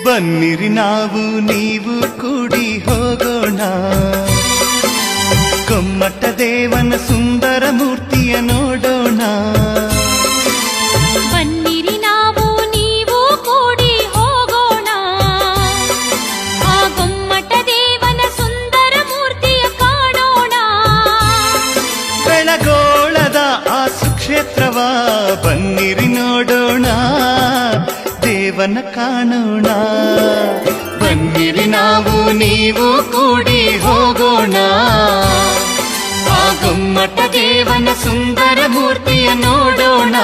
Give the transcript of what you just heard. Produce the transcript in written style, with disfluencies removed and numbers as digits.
ಬನ್ನಿರಿ ನಾವು ನೀವು ಕೂಡಿ ಹೋಗೋಣ, ಗೊಮ್ಮಟ ದೇವನ ಸುಂದರ ಮೂರ್ತಿಯ ನೋಡೋಣ. ಬನ್ನಿರಿ ನಾವು ನೀವು ಕೂಡಿ ಹೋಗೋಣ, ಆ ಗೊಮ್ಮಟ ದೇವನ ಸುಂದರ ಮೂರ್ತಿಯ ಕಾಣೋಣ. ಬೆಳಗೋಳದ ಆ ಸುಕ್ಷೇತ್ರವ ಬನ್ನಿರಿ ನೋಡೋಣ, ದೇವನ ಕಾಣೋಣ. ಬನ್ನಿರಿ ನಾವು ನೀವು ಕೂಡಿ ಹೋಗೋಣ, ಆ ಗೊಮ್ಮಟ ದೇವನ ಸುಂದರ ಮೂರ್ತಿಯ ನೋಡೋಣ.